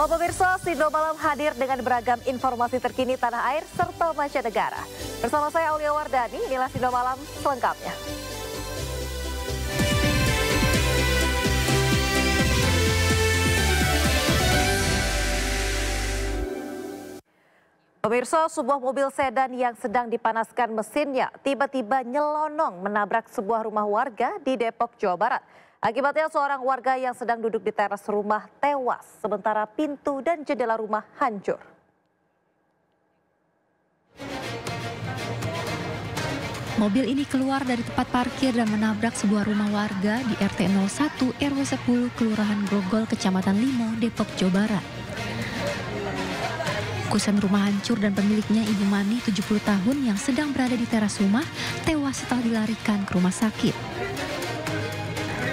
Halo pemirsa, Sindo Malam hadir dengan beragam informasi terkini tanah air serta mancanegara. Bersama saya Aulia Wardani, inilah Sindo Malam selengkapnya. Pemirsa, sebuah mobil sedan yang sedang dipanaskan mesinnya tiba-tiba nyelonong menabrak sebuah rumah warga di Depok, Jawa Barat. Akibatnya seorang warga yang sedang duduk di teras rumah tewas, sementara pintu dan jendela rumah hancur. Mobil ini keluar dari tempat parkir dan menabrak sebuah rumah warga di RT 01 RW 10 Kelurahan Grogol, Kecamatan Limo, Depok, Jawa Barat. Kusen rumah hancur dan pemiliknya Ibu Mani 70 tahun yang sedang berada di teras rumah tewas setelah dilarikan ke rumah sakit.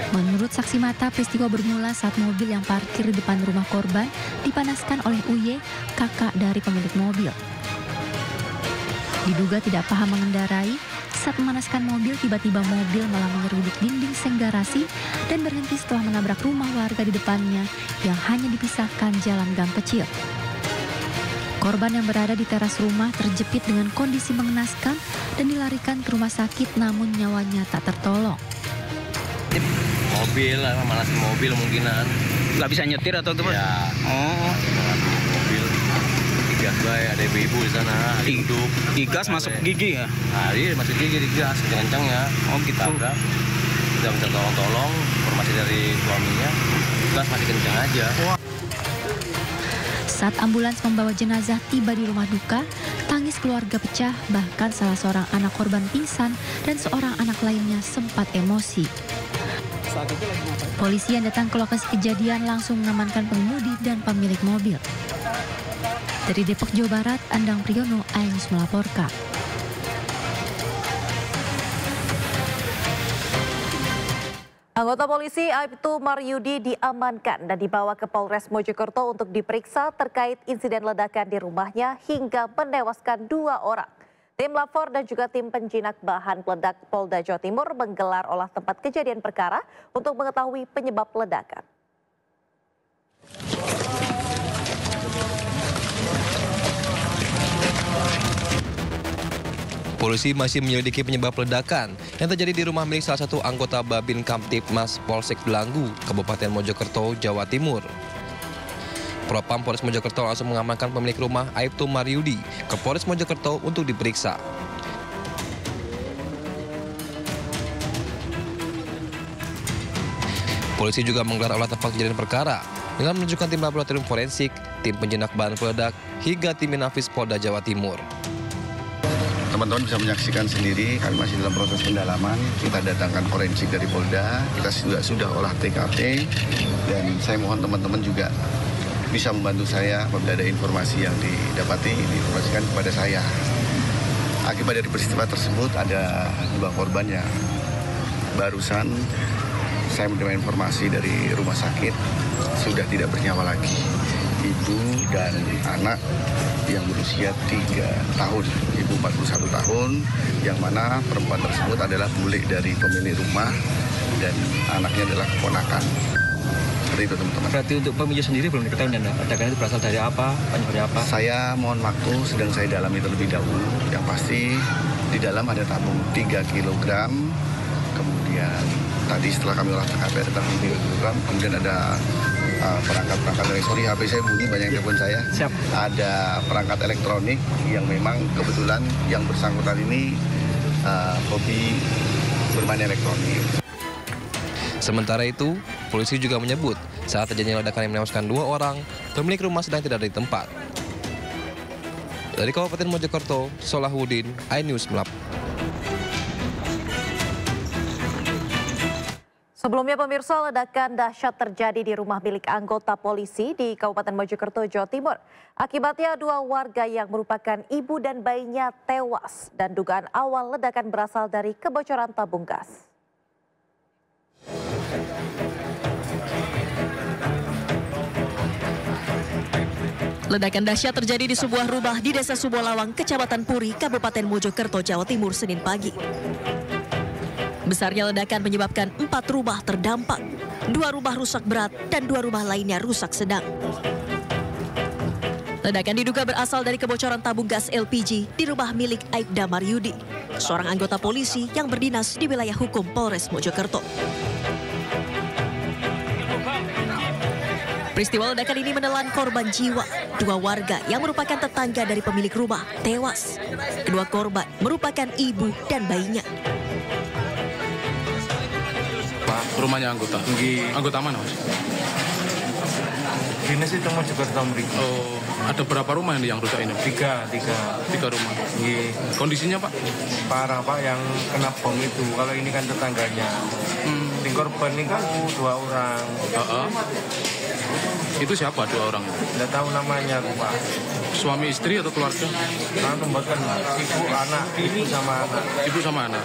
Menurut saksi mata, peristiwa bermula saat mobil yang parkir di depan rumah korban dipanaskan oleh Uye, kakak dari pemilik mobil. Diduga tidak paham mengendarai, saat memanaskan mobil tiba-tiba mobil malah menyeruduk dinding seng garasi dan berhenti setelah menabrak rumah warga di depannya yang hanya dipisahkan jalan gang kecil. Korban yang berada di teras rumah terjepit dengan kondisi mengenaskan dan dilarikan ke rumah sakit namun nyawanya tak tertolong. Mobil, manasin mobil mungkinan. Nggak bisa nyetir atau gimana? Ya. Oh. Mobil. Digas bay, ada ibu-ibu di sana. Duduk. Digas masuk gigi ya? Nah, dia masuk gigi digas, kencang ya. Oh gitu. Tabrak. Udah minta tolong-tolong, informasi dari suaminya. Gas masih kencang aja. Saat ambulans membawa jenazah tiba di rumah duka, tangis keluarga pecah, bahkan salah seorang anak korban pingsan dan seorang anak lainnya sempat emosi. Polisi yang datang ke lokasi kejadian langsung mengamankan pengemudi dan pemilik mobil. Dari Depok, Jawa Barat, Andang Priyono, iNews melaporkan. Anggota polisi Aibtu Maryudi diamankan dan dibawa ke Polres Mojokerto untuk diperiksa terkait insiden ledakan di rumahnya hingga menewaskan 2 orang. Tim Lapor dan juga tim penjinak bahan peledak Polda Jawa Timur menggelar olah tempat kejadian perkara untuk mengetahui penyebab ledakan. Polisi masih menyelidiki penyebab ledakan yang terjadi di rumah milik salah satu anggota Babin Kamtibmas Polsek Belanggu, Kabupaten Mojokerto, Jawa Timur. Propam Polres Mojokerto langsung mengamankan pemilik rumah Aibtu Maryudi ke Polres Mojokerto untuk diperiksa. Polisi juga menggelar olah tempat kejadian perkara dengan menunjukkan tim laboratorium forensik, tim penjinak bahan peledak, hingga tim Inafis Polda Jawa Timur. Teman-teman bisa menyaksikan sendiri, kami masih dalam proses pendalaman. Kita datangkan forensik dari Polda, kita sudah olah TKP, dan saya mohon teman-teman juga bisa membantu saya apabila ada informasi yang didapati, diinformasikan kepada saya. Akibat dari peristiwa tersebut ada 2 korban yang barusan saya menerima informasi dari rumah sakit sudah tidak bernyawa lagi. Ibu dan anak yang berusia 3 tahun, ibu 41 tahun, yang mana perempuan tersebut adalah bule dari pemilik rumah dan anaknya adalah keponakan. Seperti itu teman-teman. Berarti untuk pemicu sendiri belum diketahui dan ledakan itu berasal dari apa, penyebabnya apa? Saya mohon waktu, sedang saya dalami terlebih dahulu. Yang pasti di dalam ada tabung 3 kg, kemudian tadi setelah kami olah TKP ada tabung 3 kg, kemudian ada perangkat elektronik. HP saya bunyi, banyak telepon saya. Siap. Ada perangkat elektronik yang memang kebetulan yang bersangkutan ini hobi bermain elektronik. Sementara itu, polisi juga menyebut saat terjadinya ledakan yang menewaskan 2 orang, pemilik rumah sedang tidak ada di tempat. Dari Kabupaten Mojokerto, Solahuddin, iNews melaporkan. Sebelumnya pemirsa, ledakan dahsyat terjadi di rumah milik anggota polisi di Kabupaten Mojokerto, Jawa Timur. Akibatnya 2 warga yang merupakan ibu dan bayinya tewas dan dugaan awal ledakan berasal dari kebocoran tabung gas. Ledakan dahsyat terjadi di sebuah rumah di Desa Subolawang, Kecamatan Puri, Kabupaten Mojokerto, Jawa Timur, Senin pagi. Besarnya ledakan menyebabkan 4 rumah terdampak, 2 rumah rusak berat dan 2 rumah lainnya rusak sedang. Ledakan diduga berasal dari kebocoran tabung gas LPG di rumah milik Aibda Maryudi, seorang anggota polisi yang berdinas di wilayah hukum Polres Mojokerto. Peristiwa ledakan ini menelan korban jiwa. 2 warga yang merupakan tetangga dari pemilik rumah tewas. Kedua korban merupakan ibu dan bayinya. Pak, rumahnya anggota? Anggota mana, Mas? Dinas itu Mojokerto mriki. Oh, ada berapa rumah yang rusak ini? Tiga rumah. Nggih. Kondisinya, Pak? Parah, Pak, yang kena bom itu. Kalau ini kan tetangganya. Di korban ini kan 2 orang. Itu siapa 2 orang itu? Nggak tahu namanya, Pak. Suami istri atau keluarga? Kan membuatkan ibu sama anak. Ibu sama anak.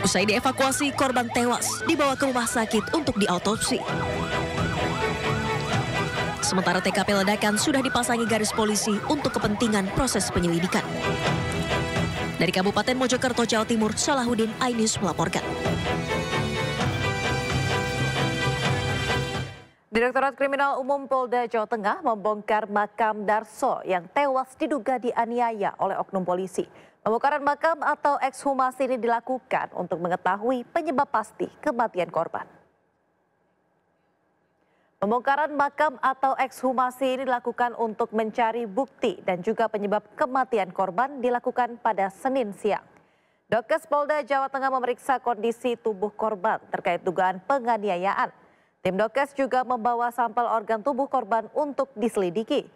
Usai dievakuasi, korban tewas dibawa ke rumah sakit untuk diautopsi. Sementara TKP ledakan sudah dipasangi garis polisi untuk kepentingan proses penyelidikan. Dari Kabupaten Mojokerto, Jawa Timur, Salahuddin, iNews melaporkan. Direktorat Kriminal Umum Polda Jawa Tengah membongkar makam Darso yang tewas diduga dianiaya oleh oknum polisi. Pembongkaran makam atau ekshumasi ini dilakukan untuk mengetahui penyebab pasti kematian korban. Pembongkaran makam atau ekshumasi ini dilakukan untuk mencari bukti dan juga penyebab kematian korban dilakukan pada Senin siang. Dokes Polda Jawa Tengah memeriksa kondisi tubuh korban terkait dugaan penganiayaan. Tim Dokes juga membawa sampel organ tubuh korban untuk diselidiki.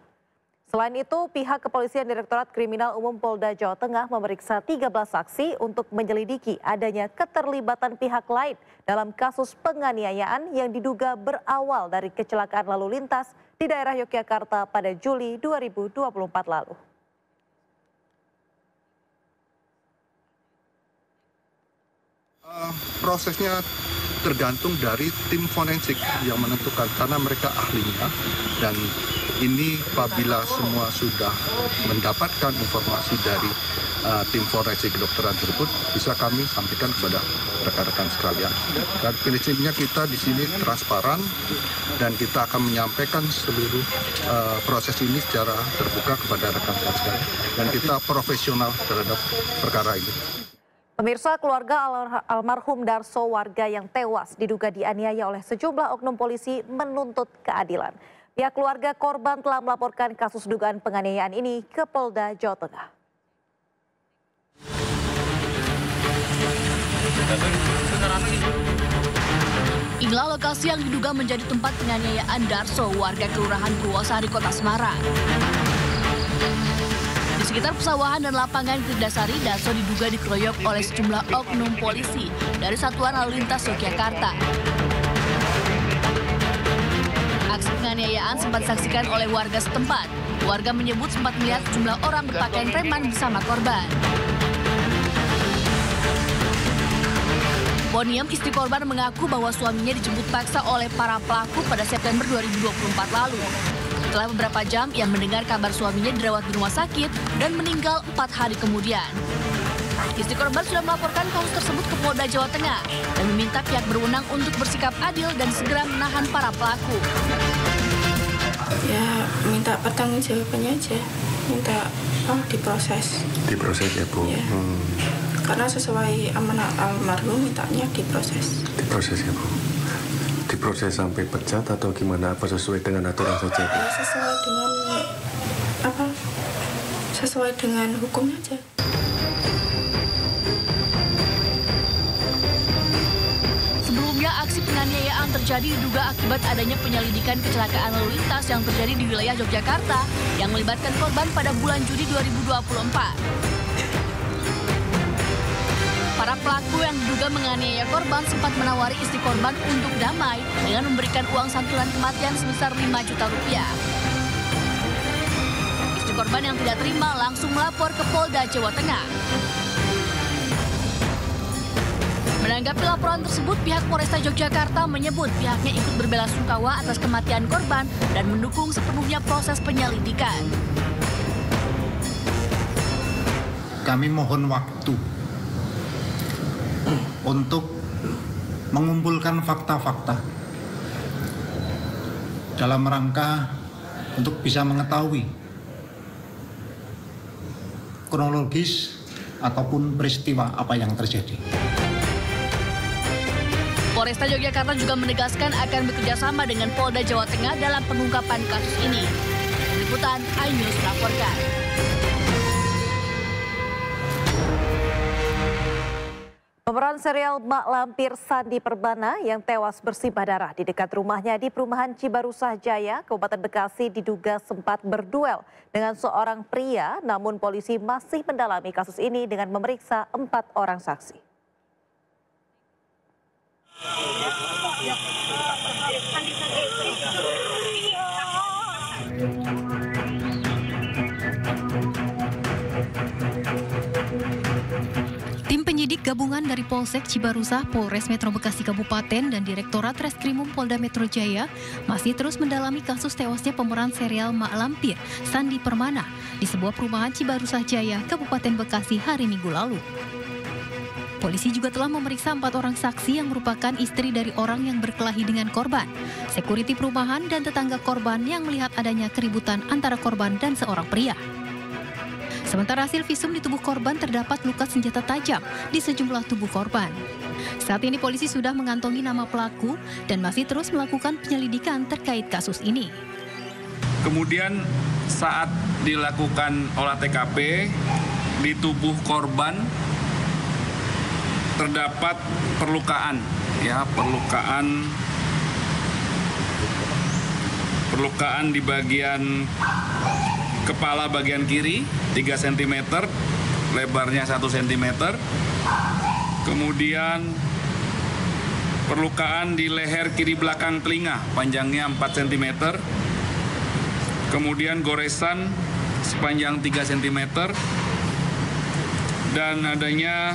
Selain itu, pihak Kepolisian Direktorat Kriminal Umum Polda Jawa Tengah memeriksa 13 saksi untuk menyelidiki adanya keterlibatan pihak lain dalam kasus penganiayaan yang diduga berawal dari kecelakaan lalu lintas di daerah Yogyakarta pada Juli 2024 lalu. Prosesnya tergantung dari tim forensik yang menentukan karena mereka ahlinya, dan ini apabila semua sudah mendapatkan informasi dari tim forensik kedokteran tersebut bisa kami sampaikan kepada rekan-rekan sekalian. Dan prinsipnya kita di sini transparan dan kita akan menyampaikan seluruh proses ini secara terbuka kepada rekan-rekan sekalian, dan kita profesional terhadap perkara ini. Pemirsa, keluarga almarhum Darso, warga yang tewas diduga dianiaya oleh sejumlah oknum polisi, menuntut keadilan. Pihak keluarga korban telah melaporkan kasus dugaan penganiayaan ini ke Polda Jawa Tengah. Inilah lokasi yang diduga menjadi tempat penganiayaan Darso, warga Kelurahan Purwosari, Kota Semarang. Di sekitar pesawahan dan lapangan Kirdasari, Darso diduga dikeroyok oleh sejumlah oknum polisi dari Satuan Lalu Lintas Yogyakarta. Aksi penganiayaan sempat disaksikan oleh warga setempat. Warga menyebut sempat melihat sejumlah orang berpakaian preman bersama korban. Boniem, istri korban, mengaku bahwa suaminya dijemput paksa oleh para pelaku pada September 2024 lalu. Setelah beberapa jam, ia mendengar kabar suaminya dirawat di rumah sakit dan meninggal 4 hari kemudian. Istri korban sudah melaporkan kasus tersebut ke Polda Jawa Tengah dan meminta pihak berwenang untuk bersikap adil dan segera menahan para pelaku. Ya, minta pertanggungjawabannya aja, minta diproses. Diproses ya, Bu. Ya. Karena sesuai amanah almarhum, mintanya diproses. Diproses ya, Bu. Diproses sampai pecat atau gimana? Apa sesuai dengan aturan saja? Ya, sesuai dengan hukum aja. Sebelumnya, aksi penganiayaan terjadi diduga akibat adanya penyelidikan kecelakaan lalu lintas yang terjadi di wilayah Yogyakarta yang melibatkan korban pada bulan Juni 2024. Para pelaku yang diduga menganiaya korban sempat menawari istri korban untuk damai dengan memberikan uang santunan kematian sebesar 5 juta rupiah. Istri korban yang tidak terima langsung melapor ke Polda Jawa Tengah. Menanggapi laporan tersebut, pihak Polresta Yogyakarta menyebut pihaknya ikut berbelasungkawa atas kematian korban dan mendukung sepenuhnya proses penyelidikan. Kami mohon waktu untuk mengumpulkan fakta-fakta dalam rangka untuk bisa mengetahui kronologis ataupun peristiwa apa yang terjadi. Polresta Yogyakarta juga menegaskan akan bekerjasama dengan Polda Jawa Tengah dalam pengungkapan kasus ini. Liputan iNews melaporkan. Pemeran serial Mak Lampir Sandi Permana yang tewas bersimbah darah di dekat rumahnya di perumahan Cibarusah Jaya, Kabupaten Bekasi diduga sempat berduel dengan seorang pria, namun polisi masih mendalami kasus ini dengan memeriksa 4 orang saksi. Tim penyidik gabungan dari Polsek Cibarusah, Polres Metro Bekasi Kabupaten, dan Direktorat Reskrimum Polda Metro Jaya masih terus mendalami kasus tewasnya pemeran serial Mak Lampir Sandi Permana di sebuah perumahan Cibarusah Jaya, Kabupaten Bekasi hari Minggu lalu. Polisi juga telah memeriksa 4 orang saksi yang merupakan istri dari orang yang berkelahi dengan korban, sekuriti perumahan dan tetangga korban yang melihat adanya keributan antara korban dan seorang pria. Sementara hasil visum di tubuh korban terdapat luka senjata tajam di sejumlah tubuh korban. Saat ini polisi sudah mengantongi nama pelaku dan masih terus melakukan penyelidikan terkait kasus ini. Kemudian saat dilakukan olah TKP di tubuh korban terdapat perlukaan di bagian kepala bagian kiri 3 cm, lebarnya 1 cm. Kemudian perlukaan di leher kiri belakang telinga, panjangnya 4 cm. Kemudian goresan sepanjang 3 cm. Dan adanya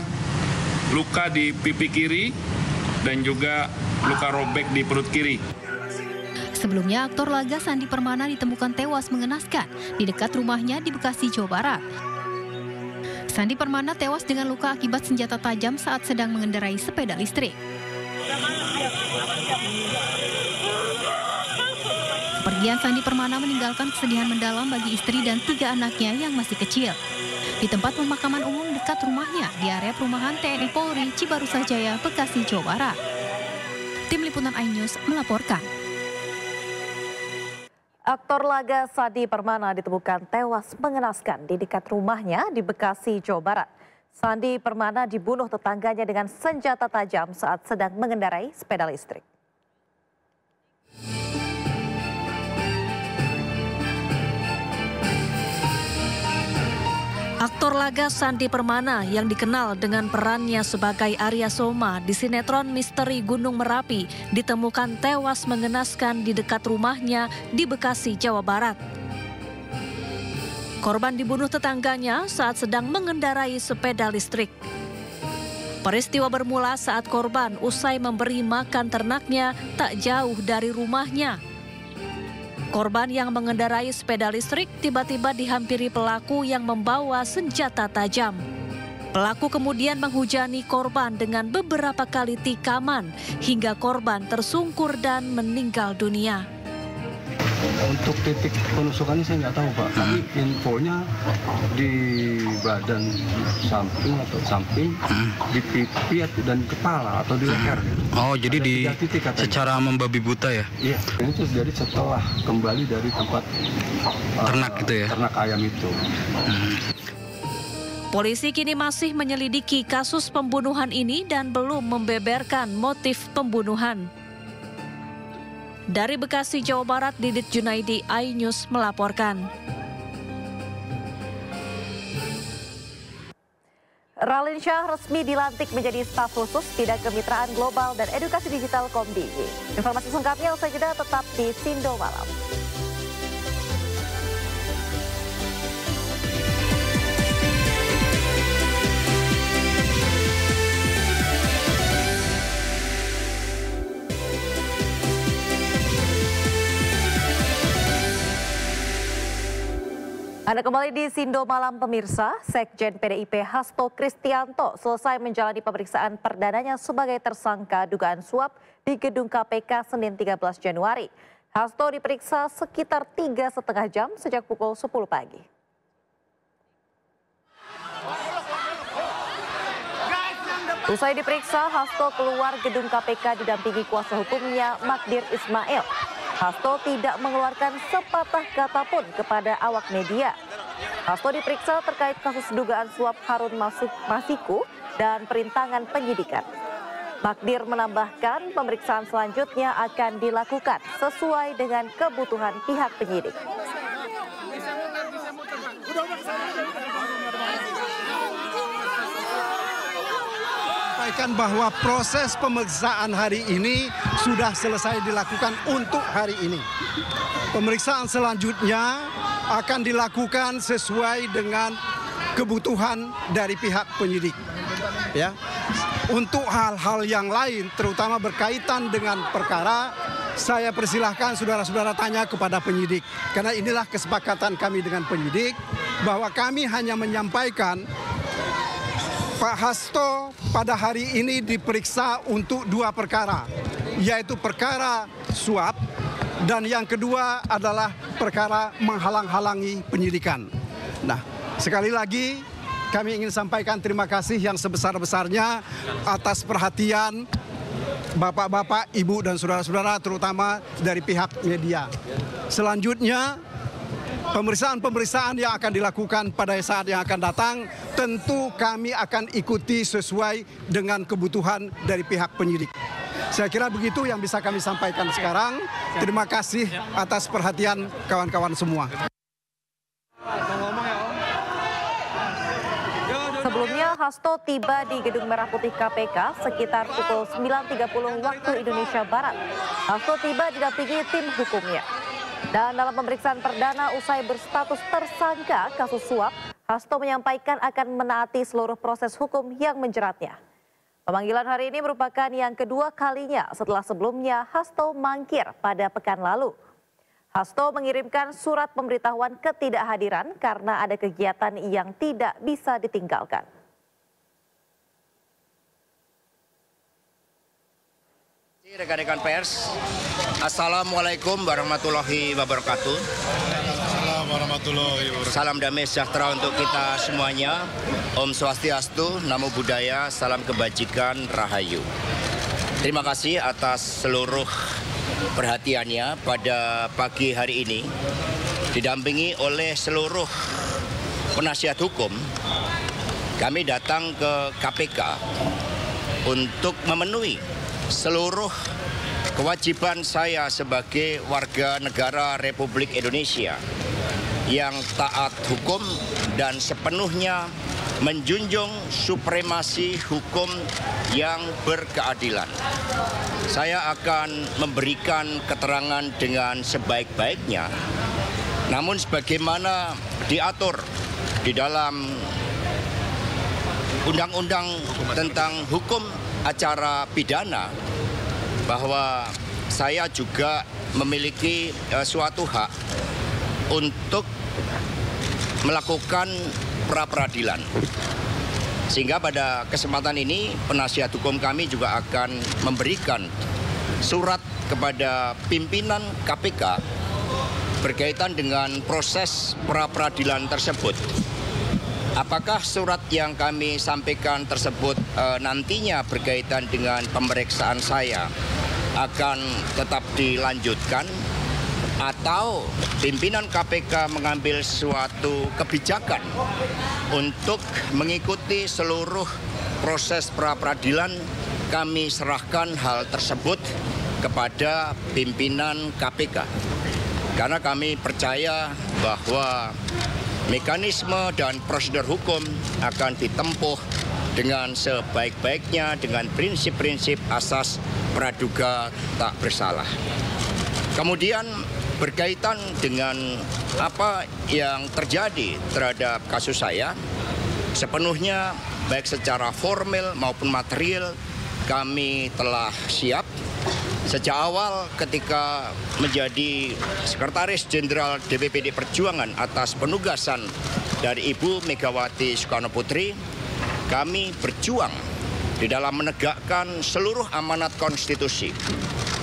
luka di pipi kiri dan juga luka robek di perut kiri. Sebelumnya, aktor laga Sandi Permana ditemukan tewas mengenaskan di dekat rumahnya di Bekasi, Jawa Barat. Sandi Permana tewas dengan luka akibat senjata tajam saat sedang mengendarai sepeda listrik. Kepergian Sandi Permana meninggalkan kesedihan mendalam bagi istri dan 3 anaknya yang masih kecil. Di tempat pemakaman umum dekat rumahnya di area perumahan TNI Polri Cibarusah Jaya, Bekasi, Jawa Barat. Tim Liputan iNews melaporkan. Aktor laga Sandi Permana ditemukan tewas mengenaskan di dekat rumahnya di Bekasi, Jawa Barat. Sandi Permana dibunuh tetangganya dengan senjata tajam saat sedang mengendarai sepeda listrik. Aktor laga Sandi Permana yang dikenal dengan perannya sebagai Arya Soma di sinetron Misteri Gunung Merapi ditemukan tewas mengenaskan di dekat rumahnya di Bekasi, Jawa Barat. Korban dibunuh tetangganya saat sedang mengendarai sepeda listrik. Peristiwa bermula saat korban usai memberi makan ternaknya tak jauh dari rumahnya. Korban yang mengendarai sepeda listrik tiba-tiba dihampiri pelaku yang membawa senjata tajam. Pelaku kemudian menghujani korban dengan beberapa kali tikaman hingga korban tersungkur dan meninggal dunia. Untuk titik penusukannya saya nggak tahu Pak, tapi infonya di badan samping atau samping, di pipi dan kepala atau di leher. Oh, jadi di secara membabi buta ya? Iya, ini terjadi setelah kembali dari tempat ternak gitu ya? Ternak ayam itu. Polisi kini masih menyelidiki kasus pembunuhan ini dan belum membeberkan motif pembunuhan. Dari Bekasi, Jawa Barat, Didit Junaidi, iNews melaporkan. Raline Shah resmi dilantik menjadi staf khusus Bidang Kemitraan Global dan Edukasi Digital Komdigi. Informasi selengkapnya usai jeda tetap di Sindo Malam. Anda kembali di Sindo Malam pemirsa. Sekjen PDIP Hasto Kristianto selesai menjalani pemeriksaan perdananya sebagai tersangka dugaan suap di gedung KPK Senin 13 Januari. Hasto diperiksa sekitar 3,5 jam sejak pukul 10 pagi. Usai diperiksa, Hasto keluar gedung KPK didampingi kuasa hukumnya Magdir Ismail. Hasto tidak mengeluarkan sepatah kata pun kepada awak media. Hasto diperiksa terkait kasus dugaan suap Harun Masiku dan perintangan penyidikan. Magdir menambahkan pemeriksaan selanjutnya akan dilakukan sesuai dengan kebutuhan pihak penyidik. Sampaikan bahwa proses pemeriksaan hari ini sudah selesai dilakukan untuk hari ini. Pemeriksaan selanjutnya akan dilakukan sesuai dengan kebutuhan dari pihak penyidik. Ya. Untuk hal-hal yang lain, terutama berkaitan dengan perkara, saya persilahkan saudara-saudara tanya kepada penyidik. Karena inilah kesepakatan kami dengan penyidik, bahwa kami hanya menyampaikan Pak Hasto pada hari ini diperiksa untuk 2 perkara, yaitu perkara suap dan yang kedua adalah perkara menghalang-halangi penyidikan. Nah, sekali lagi kami ingin sampaikan terima kasih yang sebesar-besarnya atas perhatian Bapak-bapak, Ibu dan saudara-saudara terutama dari pihak media. Selanjutnya, pemeriksaan-pemeriksaan yang akan dilakukan pada saat yang akan datang tentu kami akan ikuti sesuai dengan kebutuhan dari pihak penyidik. Saya kira begitu yang bisa kami sampaikan sekarang. Terima kasih atas perhatian kawan-kawan semua. Sebelumnya, Hasto tiba di Gedung Merah Putih KPK sekitar pukul 9.30 waktu Indonesia Barat. Hasto tiba didampingi tim hukumnya. Dan dalam pemeriksaan perdana usai berstatus tersangka kasus suap, Hasto menyampaikan akan menaati seluruh proses hukum yang menjeratnya. Pemanggilan hari ini merupakan yang kedua kalinya setelah sebelumnya Hasto mangkir pada pekan lalu. Hasto mengirimkan surat pemberitahuan ketidakhadiran karena ada kegiatan yang tidak bisa ditinggalkan. Rekan-rekan pers, Assalamualaikum warahmatullahi wabarakatuh. Salam damai sejahtera untuk kita semuanya. Om Swastiastu, Namo Buddhaya, salam kebajikan, Rahayu. Terima kasih atas seluruh perhatiannya pada pagi hari ini. Didampingi oleh seluruh penasihat hukum, kami datang ke KPK untuk memenuhi seluruh kewajiban saya sebagai warga negara Republik Indonesia yang taat hukum dan sepenuhnya menjunjung supremasi hukum yang berkeadilan. Saya akan memberikan keterangan dengan sebaik-baiknya, namun sebagaimana diatur di dalam Undang-Undang tentang Hukum Acara Pidana, bahwa saya juga memiliki suatu hak untuk melakukan pra-peradilan. Sehingga pada kesempatan ini penasihat hukum kami juga akan memberikan surat kepada pimpinan KPK berkaitan dengan proses pra-peradilan tersebut. Apakah surat yang kami sampaikan tersebut nantinya berkaitan dengan pemeriksaan saya akan tetap dilanjutkan, atau pimpinan KPK mengambil suatu kebijakan untuk mengikuti seluruh proses pra-peradilan, kami serahkan hal tersebut kepada pimpinan KPK. Karena kami percaya bahwa mekanisme dan prosedur hukum akan ditempuh dengan sebaik-baiknya dengan prinsip-prinsip asas praduga tak bersalah. Kemudian berkaitan dengan apa yang terjadi terhadap kasus saya, sepenuhnya baik secara formal maupun material kami telah siap. Sejak awal ketika menjadi Sekretaris Jenderal DPPD Perjuangan atas penugasan dari Ibu Megawati Soekarno Putri, kami berjuang di dalam menegakkan seluruh amanat konstitusi,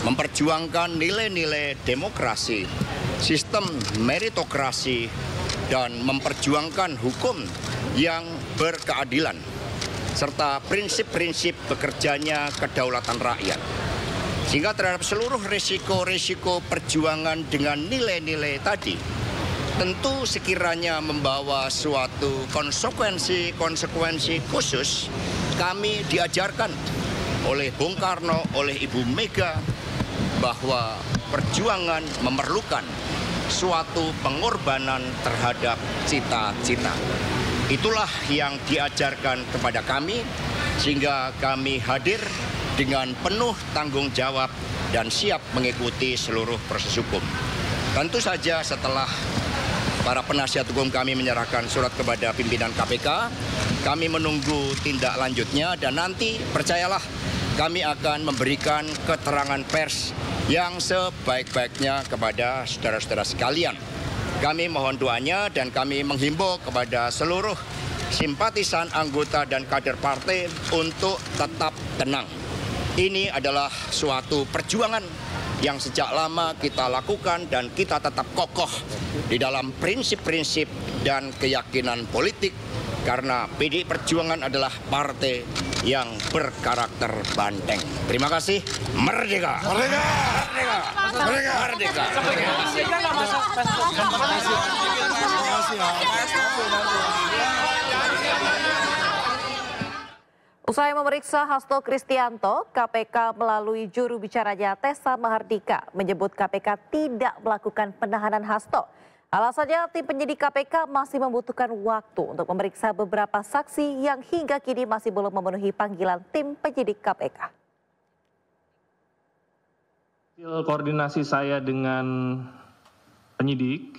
memperjuangkan nilai-nilai demokrasi, sistem meritokrasi, dan memperjuangkan hukum yang berkeadilan, serta prinsip-prinsip bekerjanya kedaulatan rakyat. Sehingga terhadap seluruh risiko-risiko perjuangan dengan nilai-nilai tadi, tentu sekiranya membawa suatu konsekuensi khusus, kami diajarkan oleh Bung Karno, oleh Ibu Mega, bahwa perjuangan memerlukan suatu pengorbanan terhadap cita-cita. Itulah yang diajarkan kepada kami, sehingga kami hadir dengan penuh tanggung jawab dan siap mengikuti seluruh proses hukum. Tentu saja setelah para penasihat hukum kami menyerahkan surat kepada pimpinan KPK, kami menunggu tindak lanjutnya dan nanti percayalah kami akan memberikan keterangan pers yang sebaik-baiknya kepada saudara-saudara sekalian. Kami mohon doanya dan kami menghimbau kepada seluruh simpatisan, anggota dan kader partai untuk tetap tenang. Ini adalah suatu perjuangan yang sejak lama kita lakukan dan kita tetap kokoh di dalam prinsip-prinsip dan keyakinan politik karena PDI Perjuangan adalah partai yang berkarakter banteng. Terima kasih. Merdeka! Merdeka! Merdeka! Merdeka! Usai memeriksa Hasto Kristianto, KPK melalui juru bicaranya Tessa Mahardika menyebut KPK tidak melakukan penahanan Hasto. Alasannya tim penyidik KPK masih membutuhkan waktu untuk memeriksa beberapa saksi yang hingga kini masih belum memenuhi panggilan tim penyidik KPK. Hasil koordinasi saya dengan penyidik,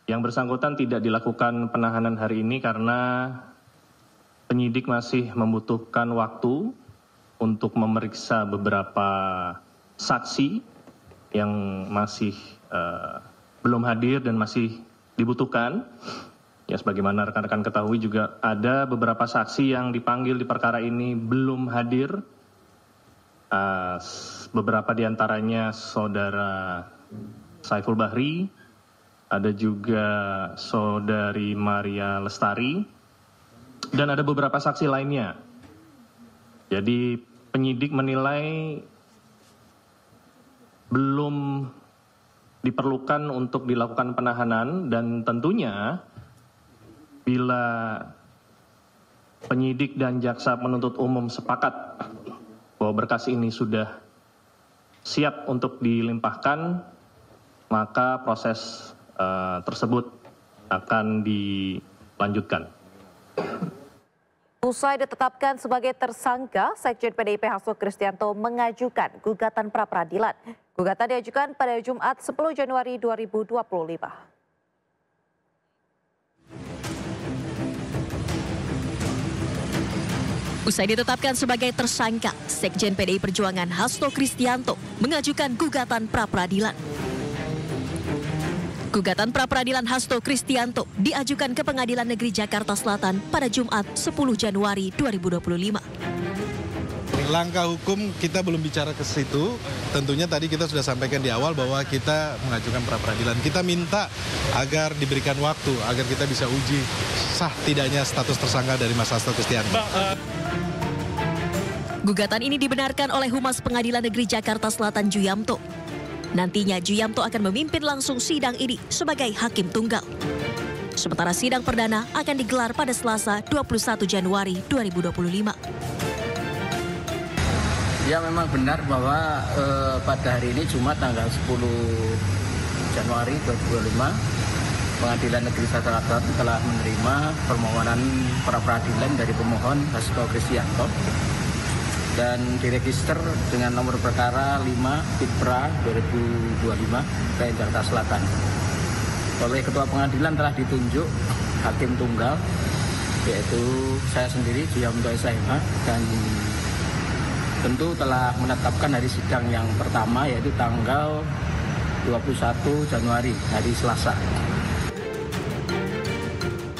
yang bersangkutan tidak dilakukan penahanan hari ini karena penyidik masih membutuhkan waktu untuk memeriksa beberapa saksi yang masih belum hadir dan masih dibutuhkan. Ya, sebagaimana rekan-rekan ketahui juga ada beberapa saksi yang dipanggil di perkara ini belum hadir. Beberapa diantaranya Saudara Saiful Bahri, ada juga Saudari Maria Lestari, dan ada beberapa saksi lainnya. Jadi penyidik menilai belum diperlukan untuk dilakukan penahanan dan tentunya bila penyidik dan jaksa penuntut umum sepakat bahwa berkas ini sudah siap untuk dilimpahkan, maka proses tersebut akan dilanjutkan. Usai ditetapkan sebagai tersangka, Sekjen PDIP Hasto Kristianto mengajukan gugatan pra-peradilan. Gugatan diajukan pada Jumat 10 Januari 2025. Usai ditetapkan sebagai tersangka, Sekjen PDI Perjuangan Hasto Kristianto mengajukan gugatan pra-peradilan. Gugatan pra-peradilan Hasto Kristianto diajukan ke Pengadilan Negeri Jakarta Selatan pada Jumat 10 Januari 2025. Langkah hukum kita belum bicara ke situ. Tentunya tadi kita sudah sampaikan di awal bahwa kita mengajukan pra-peradilan. Kita minta agar diberikan waktu agar kita bisa uji sah tidaknya status tersangka dari Mas Hasto Kristianto. Gugatan ini dibenarkan oleh Humas Pengadilan Negeri Jakarta Selatan Juyamto. Nantinya Juyamto akan memimpin langsung sidang ini sebagai hakim tunggal. Sementara sidang perdana akan digelar pada Selasa 21 Januari 2025. Ya, memang benar bahwa pada hari ini Jumat tanggal 10 Januari 2025 Pengadilan Negeri Jakarta Selatan telah menerima permohonan pra-peradilan dari pemohon Hasto Kristianto dan diregister dengan nomor perkara 5 Pipra 2025 PN Jakarta Selatan. Oleh Ketua Pengadilan telah ditunjuk hakim tunggal, yaitu saya sendiri Juyamto SMH, dan tentu telah menetapkan hari sidang yang pertama yaitu tanggal 21 Januari, hari Selasa.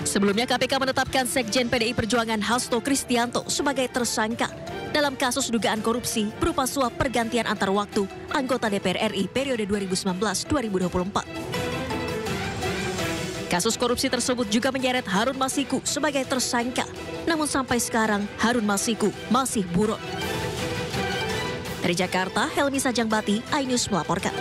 Sebelumnya KPK menetapkan Sekjen PDI Perjuangan Hasto Kristianto sebagai tersangka dalam kasus dugaan korupsi berupa suap pergantian antar waktu anggota DPR RI periode 2019-2024. Kasus korupsi tersebut juga menyeret Harun Masiku sebagai tersangka. Namun sampai sekarang Harun Masiku masih buron. Dari Jakarta, Helmi Sajangbati, iNews melaporkan.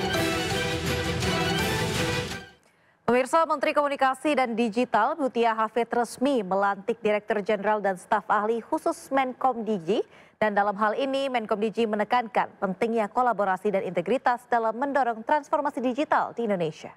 Pemirsa, Menteri Komunikasi dan Digital Mutia Hafid resmi melantik Direktur Jenderal dan Staf Ahli khusus Menkomdigi. Dan dalam hal ini Menkomdigi menekankan pentingnya kolaborasi dan integritas dalam mendorong transformasi digital di Indonesia.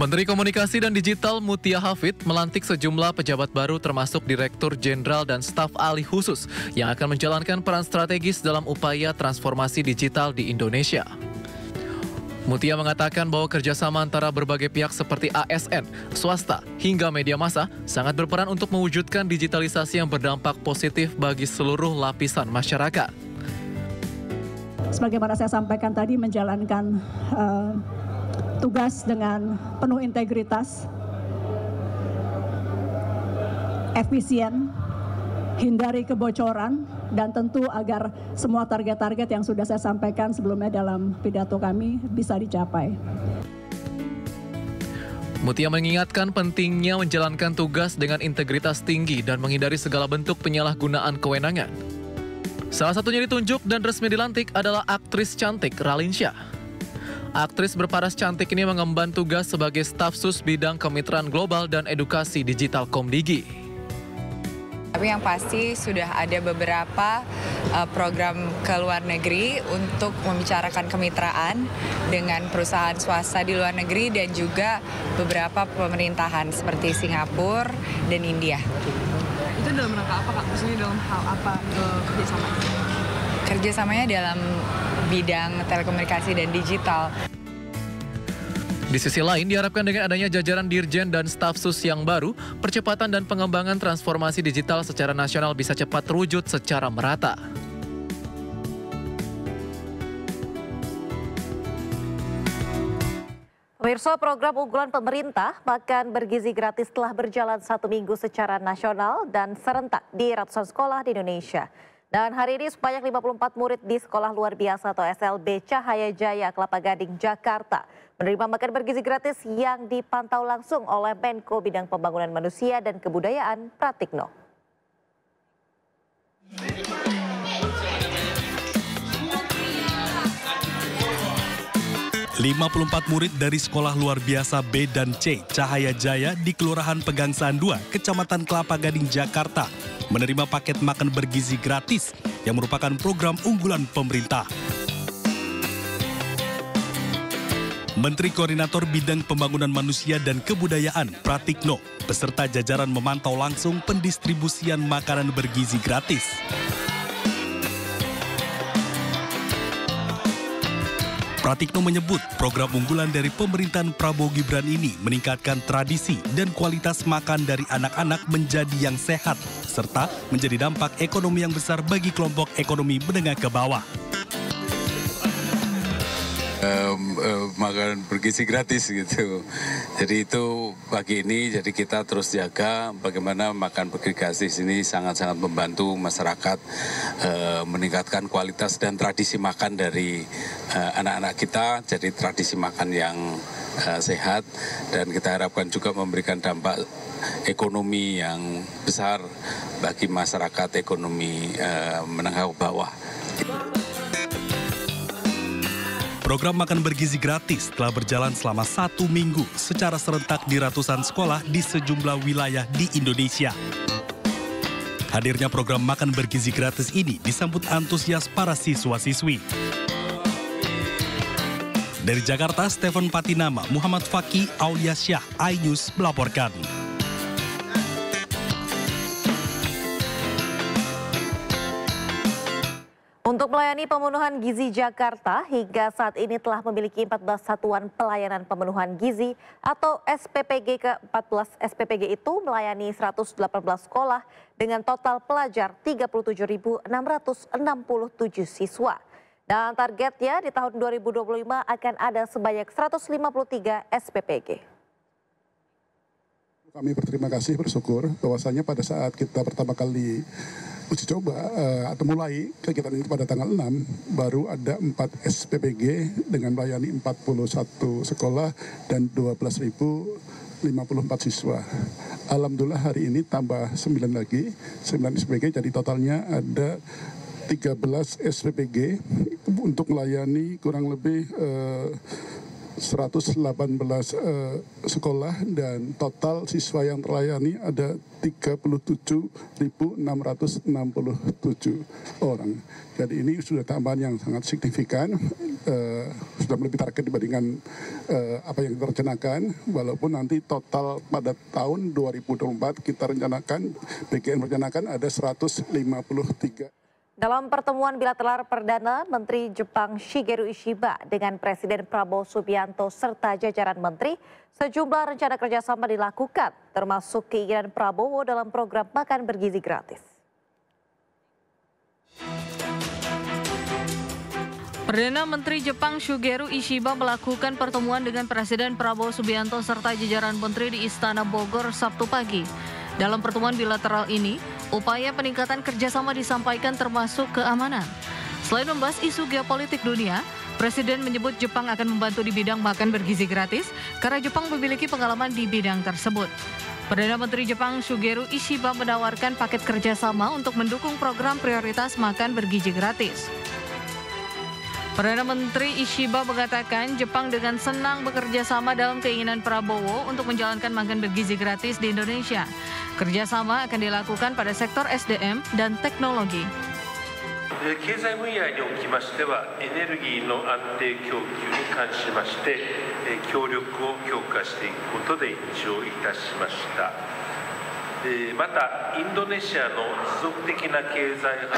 Menteri Komunikasi dan Digital Mutia Hafid melantik sejumlah pejabat baru termasuk Direktur Jenderal dan Staf Ahli khusus yang akan menjalankan peran strategis dalam upaya transformasi digital di Indonesia. Mutia mengatakan bahwa kerjasama antara berbagai pihak seperti ASN, swasta, hingga media massa sangat berperan untuk mewujudkan digitalisasi yang berdampak positif bagi seluruh lapisan masyarakat. Sebagaimana saya sampaikan tadi, menjalankan tugas dengan penuh integritas, efisien, hindari kebocoran, dan tentu agar semua target-target yang sudah saya sampaikan sebelumnya dalam pidato kami bisa dicapai. Mutia mengingatkan pentingnya menjalankan tugas dengan integritas tinggi dan menghindari segala bentuk penyalahgunaan kewenangan. Salah satunya ditunjuk dan resmi dilantik adalah aktris cantik Ralinsyah. Aktris berparas cantik ini mengemban tugas sebagai staf sus bidang kemitraan global dan edukasi digital Komdigi. Tapi yang pasti sudah ada beberapa program ke luar negeri untuk membicarakan kemitraan dengan perusahaan swasta di luar negeri dan juga beberapa pemerintahan seperti Singapura dan India. Itu dalam rangka apa Kak? Maksudnya dalam hal apa kerjasamanya? Kerjasamanya dalam bidang telekomunikasi dan digital. Di sisi lain, diharapkan dengan adanya jajaran dirjen dan staf sus yang baru, percepatan dan pengembangan transformasi digital secara nasional bisa cepat terwujud secara merata. Pemirsa, program unggulan pemerintah Makan Bergizi Gratis telah berjalan 1 minggu secara nasional dan serentak di ratusan sekolah di Indonesia. Dan hari ini sebanyak 54 murid di Sekolah Luar Biasa atau SLB Cahaya Jaya Kelapa Gading, Jakarta menerima makan bergizi gratis yang dipantau langsung oleh Menko Bidang Pembangunan Manusia dan Kebudayaan Pratikno. 54 murid dari Sekolah Luar Biasa B dan C Cahaya Jaya di Kelurahan Pegangsaan 2, Kecamatan Kelapa Gading, Jakarta, menerima paket makan bergizi gratis yang merupakan program unggulan pemerintah. Menteri Koordinator Bidang Pembangunan Manusia dan Kebudayaan Pratikno beserta jajaran memantau langsung pendistribusian makanan bergizi gratis. Pratikno menyebut program unggulan dari pemerintahan Prabowo Gibran ini meningkatkan tradisi dan kualitas makan dari anak-anak menjadi yang sehat, serta menjadi dampak ekonomi yang besar bagi kelompok ekonomi menengah ke bawah. Makan bergizi gratis gitu. Jadi itu pagi ini jadi kita terus jaga bagaimana makan bergizi gratis ini sangat-sangat membantu masyarakat meningkatkan kualitas dan tradisi makan dari anak-anak kita, jadi tradisi makan yang sehat, dan kita harapkan juga memberikan dampak ekonomi yang besar bagi masyarakat ekonomi menengah ke bawah. Program makan bergizi gratis telah berjalan selama 1 minggu secara serentak di ratusan sekolah di sejumlah wilayah di Indonesia. Hadirnya program makan bergizi gratis ini disambut antusias para siswa-siswi. Dari Jakarta, Stephen Patinama, Muhammad Fakih, Aulia Syah, iNews melaporkan. Untuk melayani pemenuhan gizi Jakarta, hingga saat ini telah memiliki 14 satuan pelayanan pemenuhan gizi atau SPPG ke-14. SPPG itu melayani 118 sekolah dengan total pelajar 37.667 siswa. Dan targetnya di tahun 2025 akan ada sebanyak 153 SPPG. Kami berterima kasih, bersyukur bahwasanya pada saat kita pertama kali uji coba atau mulai kegiatan ini pada tanggal 6, baru ada 4 SPPG dengan melayani 41 sekolah dan 12.054 siswa. Alhamdulillah hari ini tambah 9 lagi, 9 SPPG, jadi totalnya ada 13 SPPG untuk melayani kurang lebih 118 sekolah, dan total siswa yang terlayani ada 37.667 orang. Jadi ini sudah tambahan yang sangat signifikan, sudah melebihi target dibandingkan apa yang kita rencanakan, walaupun nanti total pada tahun 2024 kita rencanakan, BGN merencanakan ada 153. Dalam pertemuan bilateral perdana, Menteri Jepang Shigeru Ishiba dengan Presiden Prabowo Subianto serta jajaran menteri, sejumlah rencana kerjasama dilakukan, termasuk keinginan Prabowo dalam program makan bergizi gratis. Perdana Menteri Jepang Shigeru Ishiba melakukan pertemuan dengan Presiden Prabowo Subianto serta jajaran menteri di Istana Bogor Sabtu pagi. Dalam pertemuan bilateral ini, upaya peningkatan kerjasama disampaikan termasuk keamanan. Selain membahas isu geopolitik dunia, Presiden menyebut Jepang akan membantu di bidang makan bergizi gratis karena Jepang memiliki pengalaman di bidang tersebut. Perdana Menteri Jepang Shigeru Ishiba menawarkan paket kerjasama untuk mendukung program prioritas makan bergizi gratis. Perdana Menteri Ishiba mengatakan Jepang dengan senang bekerja sama dalam keinginan Prabowo untuk menjalankan makan bergizi gratis di Indonesia. Kerjasama akan dilakukan pada sektor SDM dan teknologi. 経済分野におきましては、エネルギーの安定供給に関しまして、協力を強化していくことで一致をいたしました。また、インドネシアの持続的な経済発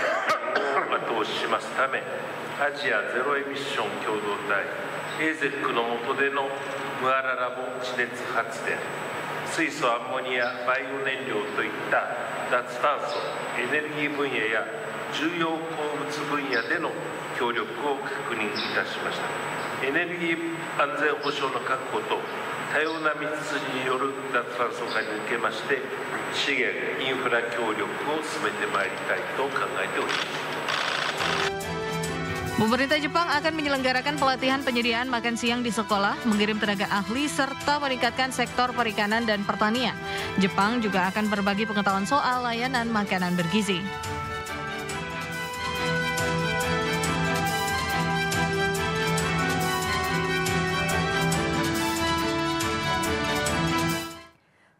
展を後押ししますため、アジアゼロエミッション共同体 AZEC の下でのムアララボ地熱発電、水素アンモニアバイオ燃料といった脱炭素エネルギー分野や重要鉱物分野での協力を確認いたしました。エネルギー安全保障の確保と多様な道筋による脱炭素化に向けまして資源インフラ協力を進めてまいりたいと考えております。 Pemerintah Jepang akan menyelenggarakan pelatihan penyediaan makan siang di sekolah, mengirim tenaga ahli, serta meningkatkan sektor perikanan dan pertanian. Jepang juga akan berbagi pengetahuan soal layanan makanan bergizi.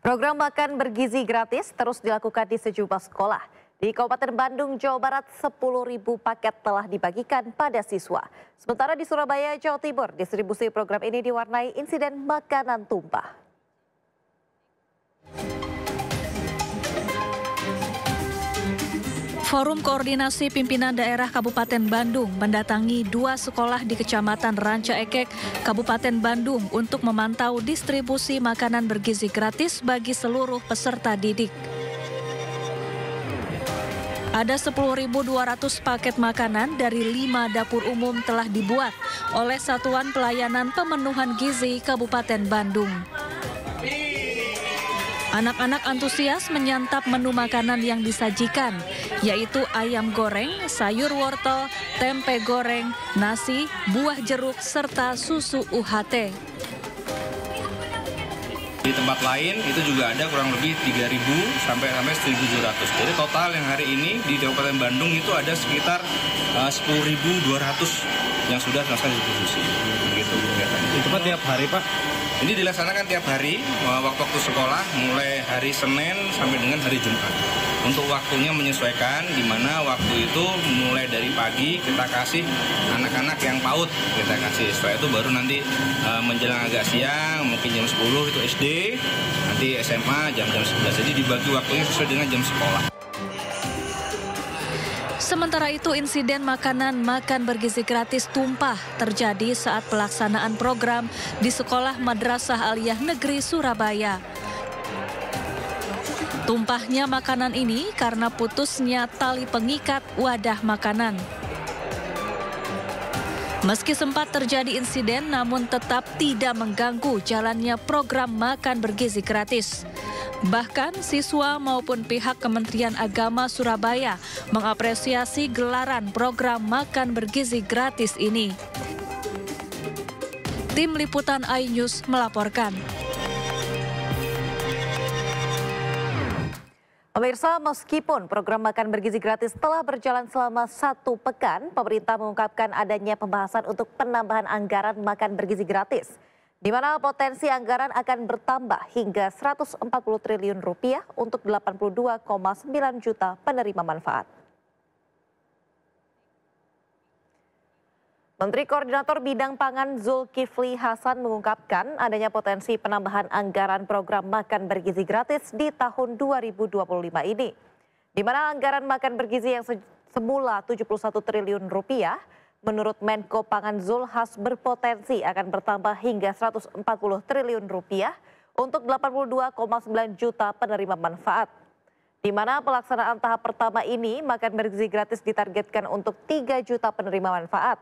Program makan bergizi gratis terus dilakukan di sejumlah sekolah. Di Kabupaten Bandung, Jawa Barat, 10.000 paket telah dibagikan pada siswa. Sementara di Surabaya, Jawa Timur, distribusi program ini diwarnai insiden makanan tumpah. Forum Koordinasi Pimpinan Daerah Kabupaten Bandung mendatangi 2 sekolah di Kecamatan Ranca Ekek, Kabupaten Bandung untuk memantau distribusi makanan bergizi gratis bagi seluruh peserta didik. Ada 10.200 paket makanan dari 5 dapur umum telah dibuat oleh Satuan Pelayanan Pemenuhan Gizi Kabupaten Bandung. Anak-anak antusias menyantap menu makanan yang disajikan, yaitu ayam goreng, sayur wortel, tempe goreng, nasi, buah jeruk, serta susu UHT. Di tempat lain itu juga ada kurang lebih 3.000 sampai 1.700. Jadi total yang hari ini di Kabupaten Bandung itu ada sekitar 10.200 yang sudah dilaksanakan distribusi. Begitu kegiatannya. Itu Pak tiap hari Pak? Ini dilaksanakan tiap hari, waktu sekolah mulai hari Senin sampai dengan hari Jumat. Untuk waktunya menyesuaikan, di mana waktu itu mulai dari pagi kita kasih anak-anak yang PAUD, kita kasih. Setelah itu baru nanti menjelang agak siang, mungkin jam 10 itu SD, nanti SMA jam-jam 11. Jadi dibagi waktunya sesuai dengan jam sekolah. Sementara itu, insiden makanan makan bergizi gratis tumpah terjadi saat pelaksanaan program di Sekolah Madrasah Aliyah Negeri Surabaya. Tumpahnya makanan ini karena putusnya tali pengikat wadah makanan. Meski sempat terjadi insiden, namun tetap tidak mengganggu jalannya program makan bergizi gratis. Bahkan siswa maupun pihak Kementerian Agama Surabaya mengapresiasi gelaran program makan bergizi gratis ini. Tim Liputan iNews melaporkan. Pemirsa, meskipun program makan bergizi gratis telah berjalan selama 1 pekan, pemerintah mengungkapkan adanya pembahasan untuk penambahan anggaran makan bergizi gratis, di mana potensi anggaran akan bertambah hingga 140 triliun rupiah untuk 82,9 juta penerima manfaat. Menteri Koordinator Bidang Pangan Zulkifli Hasan mengungkapkan adanya potensi penambahan anggaran program makan bergizi gratis di tahun 2025 ini. Di mana anggaran makan bergizi yang semula 71 triliun rupiah, menurut Menko Pangan Zulhas berpotensi akan bertambah hingga 140 triliun rupiah untuk 82,9 juta penerima manfaat. Di mana pelaksanaan tahap pertama ini makan bergizi gratis ditargetkan untuk 3 juta penerima manfaat.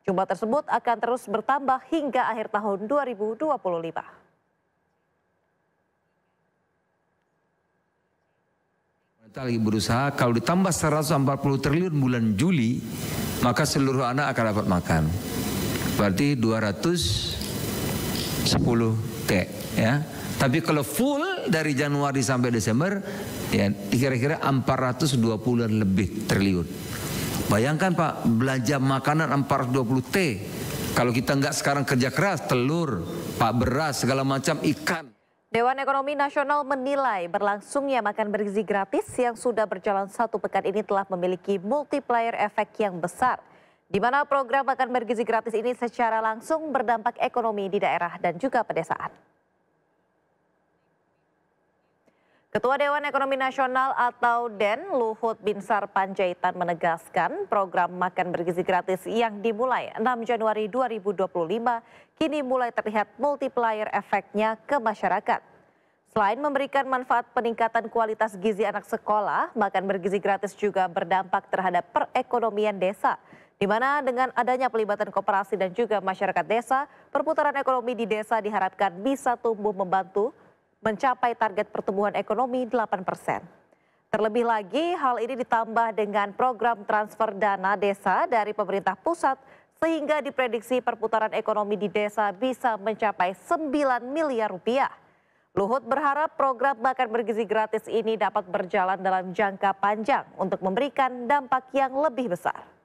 Jumlah tersebut akan terus bertambah hingga akhir tahun 2025. Kita lagi berusaha, kalau ditambah 140 triliun bulan Juli, maka seluruh anak akan dapat makan. Berarti 210 T. Ya. Tapi kalau full dari Januari sampai Desember, ya kira-kira 420-an lebih triliun. Bayangkan Pak, belanja makanan 420 T. Kalau kita nggak sekarang kerja keras, telur, Pak, beras, segala macam, ikan. Dewan Ekonomi Nasional menilai berlangsungnya makan bergizi gratis yang sudah berjalan 1 pekan ini telah memiliki multiplier efek yang besar. Di mana program makan bergizi gratis ini secara langsung berdampak ekonomi di daerah dan juga pedesaan. Ketua Dewan Ekonomi Nasional atau DEN Luhut Binsar Panjaitan menegaskan program makan bergizi gratis yang dimulai 6 Januari 2025 kini mulai terlihat multiplier efeknya ke masyarakat. Selain memberikan manfaat peningkatan kualitas gizi anak sekolah, makan bergizi gratis juga berdampak terhadap perekonomian desa. Di mana dengan adanya pelibatan koperasi dan juga masyarakat desa, perputaran ekonomi di desa diharapkan bisa tumbuh membantu mencapai target pertumbuhan ekonomi 8%. Terlebih lagi, hal ini ditambah dengan program transfer dana desa dari pemerintah pusat sehingga diprediksi perputaran ekonomi di desa bisa mencapai 9 miliar rupiah. Luhut berharap program makan bergizi gratis ini dapat berjalan dalam jangka panjang untuk memberikan dampak yang lebih besar.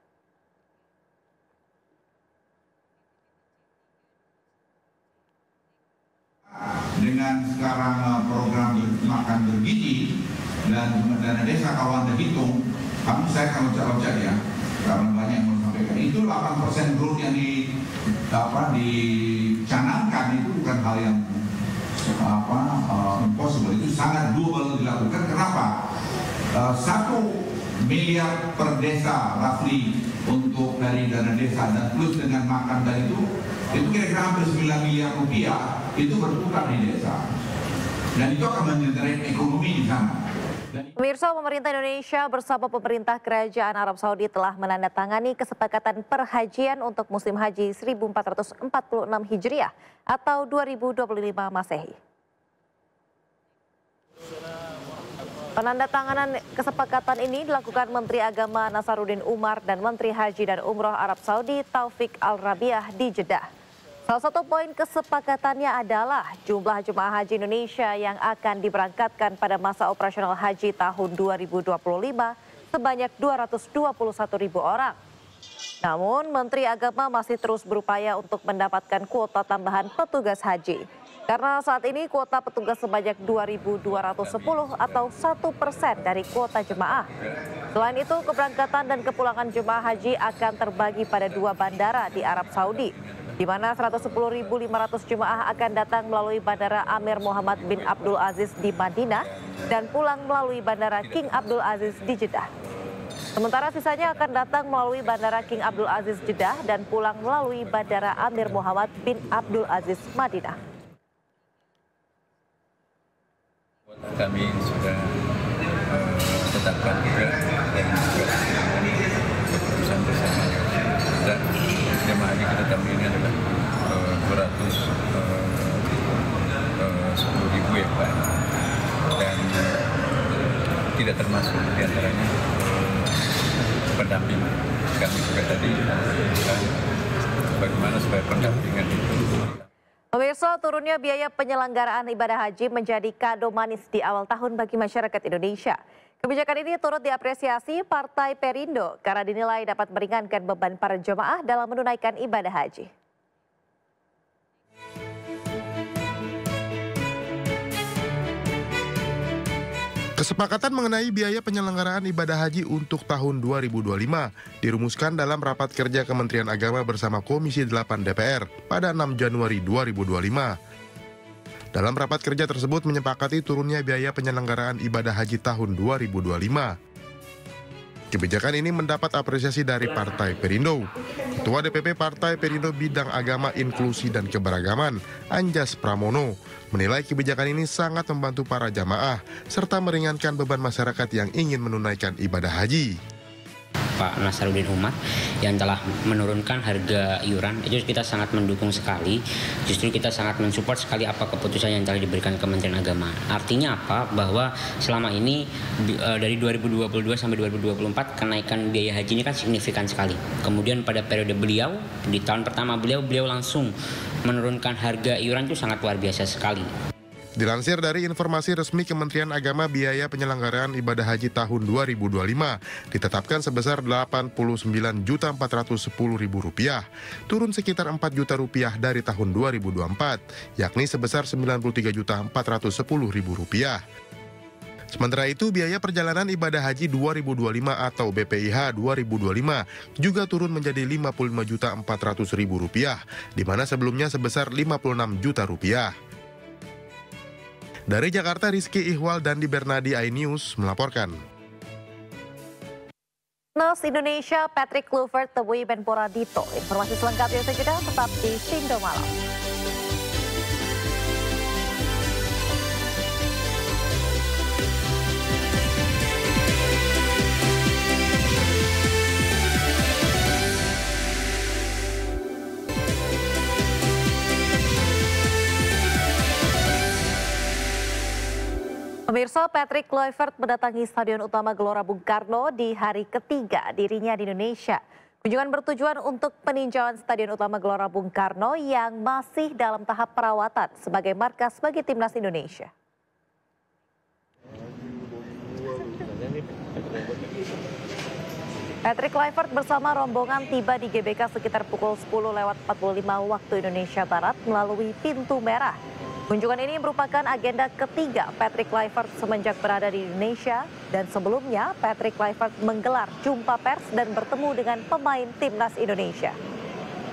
Dengan sekarang program makan bergizi dan dana desa kalau Anda hitung, saya akan loncat-loncat ya, karena banyak yang mau sampaikan. Itu 8% growth yang dicanangkan itu bukan hal yang impossible, itu sangat doable dilakukan. Kenapa? 1 miliar per desa roughly untuk dari dana desa dan plus dengan makan dan itu kira-kira hampir 9 miliar rupiah itu berputar di desa dan itu akan mengenerate ekonomi di sana. Pemirsa, pemerintah Indonesia bersama pemerintah Kerajaan Arab Saudi telah menandatangani kesepakatan perhajian untuk musim haji 1446 Hijriah atau 2025 Masehi. Penandatanganan kesepakatan ini dilakukan Menteri Agama Nasaruddin Umar dan Menteri Haji dan Umroh Arab Saudi Taufik Al-Rabiah di Jeddah. Salah satu poin kesepakatannya adalah jumlah jemaah haji Indonesia yang akan diberangkatkan pada masa operasional haji tahun 2025 sebanyak 221.000 orang. Namun Menteri Agama masih terus berupaya untuk mendapatkan kuota tambahan petugas haji. Karena saat ini kuota petugas sebanyak 2.210 atau 1% dari kuota jemaah. Selain itu, keberangkatan dan kepulangan jemaah haji akan terbagi pada 2 bandara di Arab Saudi, di mana 110.500 jemaah akan datang melalui Bandara Amir Muhammad bin Abdul Aziz di Madinah dan pulang melalui Bandara King Abdul Aziz di Jeddah. Sementara sisanya akan datang melalui Bandara King Abdul Aziz Jeddah dan pulang melalui Bandara Amir Muhammad bin Abdul Aziz Madinah. Kami sudah tetapkan juga dan juga keputusan bersama dan jemaah haji kita tahun ini adalah 210.000 ya Pak. Dan tidak termasuk diantaranya pendamping. Kami juga tadi bagaimana supaya pendampingan itu. Pemirsa, turunnya biaya penyelenggaraan ibadah haji menjadi kado manis di awal tahun bagi masyarakat Indonesia. Kebijakan ini turut diapresiasi Partai Perindo karena dinilai dapat meringankan beban para jemaah dalam menunaikan ibadah haji. Kesepakatan mengenai biaya penyelenggaraan ibadah haji untuk tahun 2025 dirumuskan dalam rapat kerja Kementerian Agama bersama Komisi 8 DPR pada 6 Januari 2025. Dalam rapat kerja tersebut menyepakati turunnya biaya penyelenggaraan ibadah haji tahun 2025. Kebijakan ini mendapat apresiasi dari Partai Perindo. Ketua DPP Partai Perindo Bidang Agama, Inklusi, dan Keberagaman, Anjas Pramono, menilai kebijakan ini sangat membantu para jamaah serta meringankan beban masyarakat yang ingin menunaikan ibadah haji. Pak Nasaruddin Umar yang telah menurunkan harga iuran, itu kita sangat mendukung sekali. Justru kita sangat mensupport sekali apa keputusan yang telah diberikan Kementerian Agama. Artinya apa? Bahwa selama ini dari 2022 sampai 2024 kenaikan biaya haji ini kan signifikan sekali. Kemudian pada periode beliau, di tahun pertama beliau langsung menurunkan harga iuran itu sangat luar biasa sekali. Dilansir dari informasi resmi Kementerian Agama, biaya penyelenggaraan ibadah haji tahun 2025 ditetapkan sebesar Rp89.410.000, turun sekitar Rp4 juta dari tahun 2024, yakni sebesar Rp93.410.000. Sementara itu, biaya perjalanan ibadah haji 2025 atau BPIH 2025 juga turun menjadi Rp55.400.000, di mana sebelumnya sebesar Rp56 juta. Dari Jakarta, Rizky Ihwal dan Di Bernadi iNews melaporkan. Timnas Indonesia Patrick Kluivert temui Menpora Dito. Informasi selengkapnya saja tetap di Sindo Malam. Pemirsa, Patrick Kluivert mendatangi Stadion Utama Gelora Bung Karno di hari ketiga dirinya di Indonesia. Kunjungan bertujuan untuk peninjauan Stadion Utama Gelora Bung Karno yang masih dalam tahap perawatan sebagai markas bagi Timnas Indonesia. Patrick Kluivert bersama rombongan tiba di GBK sekitar pukul 10:45 waktu Indonesia Barat melalui pintu merah. Kunjungan ini merupakan agenda ketiga Patrick Kluivert semenjak berada di Indonesia, dan sebelumnya Patrick Kluivert menggelar jumpa pers dan bertemu dengan pemain Timnas Indonesia.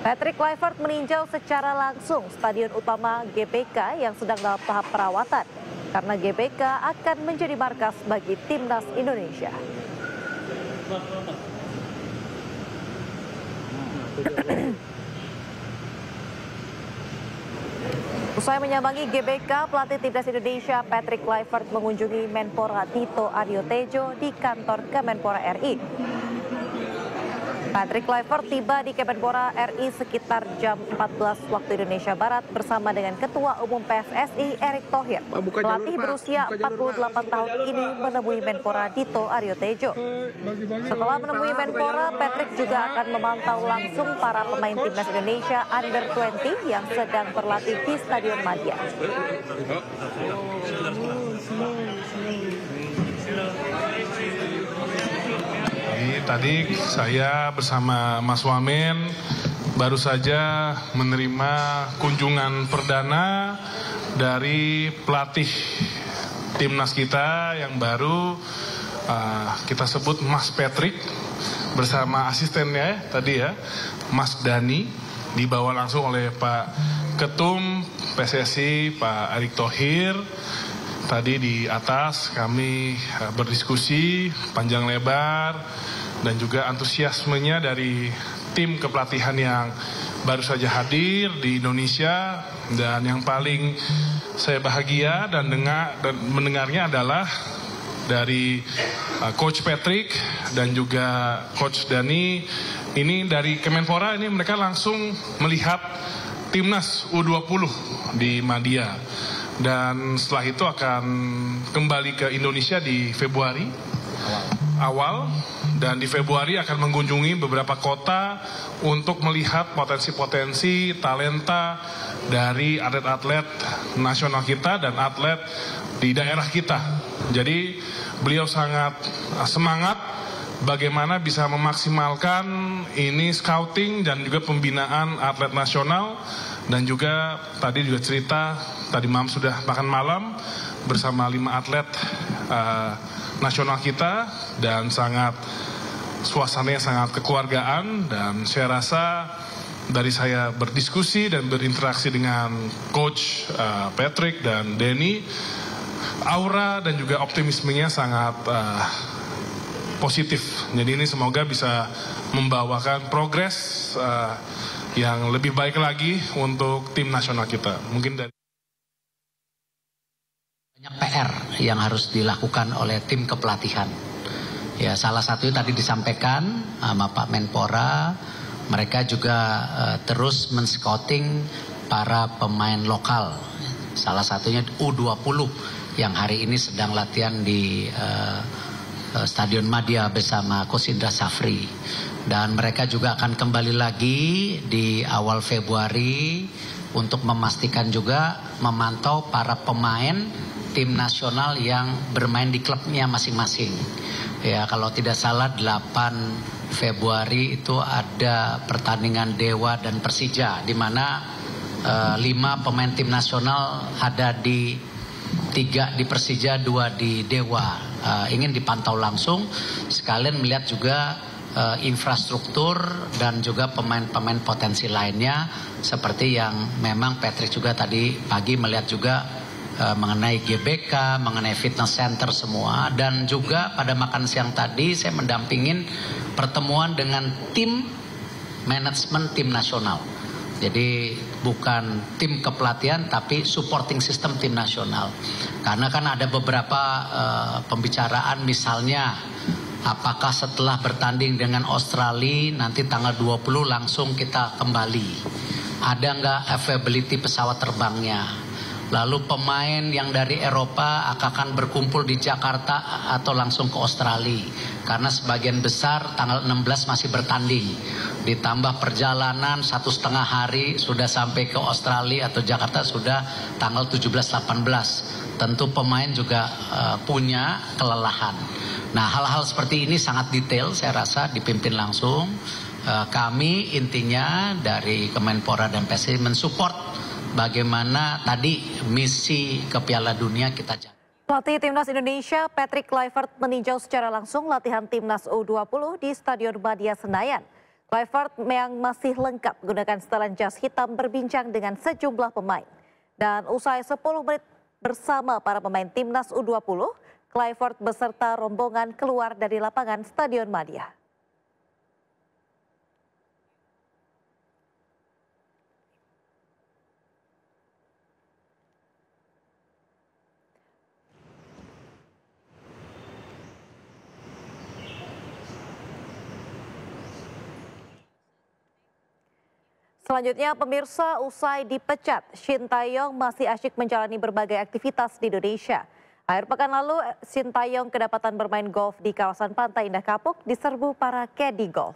Patrick Kluivert meninjau secara langsung Stadion Utama GBK yang sedang dalam tahap perawatan, karena GBK akan menjadi markas bagi Timnas Indonesia. Usai menyambangi GBK, pelatih Timnas Indonesia Patrick Kluivert mengunjungi Menpora Dito Aryo Tejo di kantor Kemenpora RI. Patrick Kluivert tiba di Kemenpora RI sekitar jam 14 waktu Indonesia Barat bersama dengan Ketua Umum PSSI Erick Thohir. Pelatih berusia 48 tahun ini menemui Menpora Dito Aryo Tejo. Setelah menemui Menpora, Patrick juga akan memantau langsung para pemain Timnas Indonesia Under-20 yang sedang berlatih di Stadion Madia. Tadi saya bersama Mas Wamen baru saja menerima kunjungan perdana dari pelatih timnas kita yang baru, kita sebut Mas Patrick, bersama asistennya tadi ya, Mas Dani, dibawa langsung oleh Pak Ketum PSSI Pak Erick Thohir. Tadi di atas kami berdiskusi panjang lebar, dan juga antusiasmenya dari tim kepelatihan yang baru saja hadir di Indonesia. Dan yang paling saya bahagia dan mendengarnya adalah dari Coach Patrick dan juga Coach Dani. Ini dari Kemenpora, ini mereka langsung melihat Timnas U20 di Madia. dan setelah itu akan kembali ke Indonesia di Februari awal, dan di Februari akan mengunjungi beberapa kota untuk melihat potensi-potensi talenta dari atlet-atlet nasional kita dan atlet di daerah kita. Jadi beliau sangat semangat bagaimana bisa memaksimalkan ini scouting dan juga pembinaan atlet nasional, dan juga tadi juga cerita tadi malam sudah makan malam bersama 5 atlet nasional kita, dan suasananya sangat kekeluargaan, dan saya rasa dari saya berdiskusi dan berinteraksi dengan Coach Patrick dan Denny, aura dan juga optimismenya sangat positif. Jadi ini semoga bisa membawakan progres yang lebih baik lagi untuk tim nasional kita. Mungkin dari banyak PR yang harus dilakukan oleh tim kepelatihan. Ya, salah satu tadi disampaikan sama Pak Menpora, mereka juga terus men-scouting para pemain lokal. Salah satunya U20 yang hari ini sedang latihan di Stadion Madia bersama Coach Indra Safri. Dan mereka juga akan kembali lagi di awal Februari untuk memastikan juga memantau para pemain tim nasional yang bermain di klubnya masing-masing. Ya, kalau tidak salah 8 Februari itu ada pertandingan Dewa dan Persija, di mana 5 pemain tim nasional ada di 3 di Persija, 2 di Dewa. Ingin dipantau langsung, sekalian melihat juga infrastruktur dan juga pemain-pemain potensi lainnya, seperti yang memang Patrick juga tadi pagi melihat juga mengenai GBK, mengenai fitness center semua, dan juga pada makan siang tadi saya mendampingin pertemuan dengan tim manajemen tim nasional. Jadi bukan tim kepelatihan tapi supporting system tim nasional. Karena kan ada beberapa pembicaraan, misalnya apakah setelah bertanding dengan Australia nanti tanggal 20 langsung kita kembali. Ada nggak availability pesawat terbangnya? Lalu pemain yang dari Eropa akan berkumpul di Jakarta atau langsung ke Australia. Karena sebagian besar tanggal 16 masih bertanding. Ditambah perjalanan 1,5 hari sudah sampai ke Australia atau Jakarta sudah tanggal 17-18. Tentu pemain juga punya kelelahan. Nah, hal-hal seperti ini sangat detail saya rasa dipimpin langsung. Kami intinya dari Kemenpora dan PSSI mensupport bagaimana tadi misi ke Piala Dunia kita jaga. Pelatih Timnas Indonesia Patrick Kluivert meninjau secara langsung latihan Timnas U20 di Stadion Madia Senayan. Kluivert yang masih lengkap menggunakan setelan jas hitam berbincang dengan sejumlah pemain. Dan usai 10 menit bersama para pemain Timnas U20, Kluivert beserta rombongan keluar dari lapangan Stadion Madia. Selanjutnya, pemirsa, usai dipecat, Shin Tae-yong masih asyik menjalani berbagai aktivitas di Indonesia. Akhir pekan lalu, Shin Tae-yong kedapatan bermain golf di kawasan Pantai Indah Kapuk diserbu para caddy golf.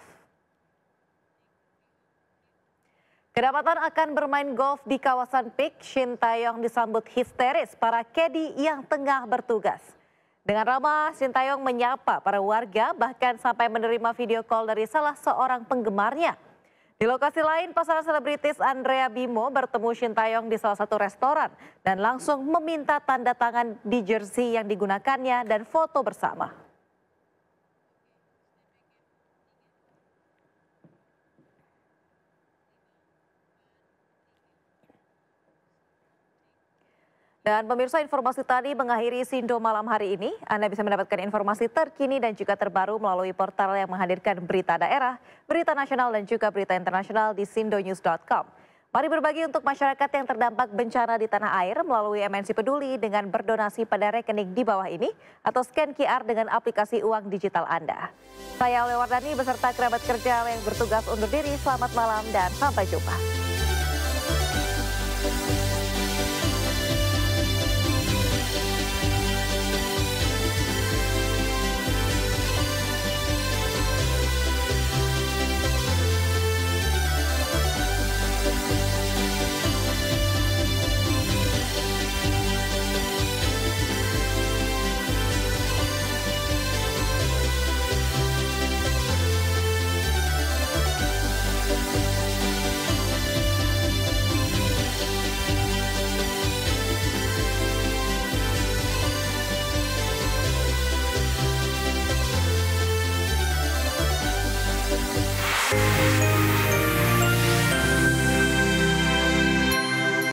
Kedapatan akan bermain golf di kawasan Peak, Shin Tae-yong disambut histeris para caddy yang tengah bertugas. Dengan ramah, Shin Tae-yong menyapa para warga, bahkan sampai menerima video call dari salah seorang penggemarnya. Di lokasi lain, pasangan selebritis Andrea Bimo bertemu Shin Tae-yong di salah satu restoran dan langsung meminta tanda tangan di jersey yang digunakannya dan foto bersama. Dan pemirsa, informasi tadi mengakhiri Sindo malam hari ini. Anda bisa mendapatkan informasi terkini dan juga terbaru melalui portal yang menghadirkan berita daerah, berita nasional dan juga berita internasional di sindonews.com. Mari berbagi untuk masyarakat yang terdampak bencana di tanah air melalui MNC Peduli dengan berdonasi pada rekening di bawah ini atau scan QR dengan aplikasi uang digital Anda. Saya Aulia Wardani beserta kerabat kerja yang bertugas undur diri. Selamat malam dan sampai jumpa.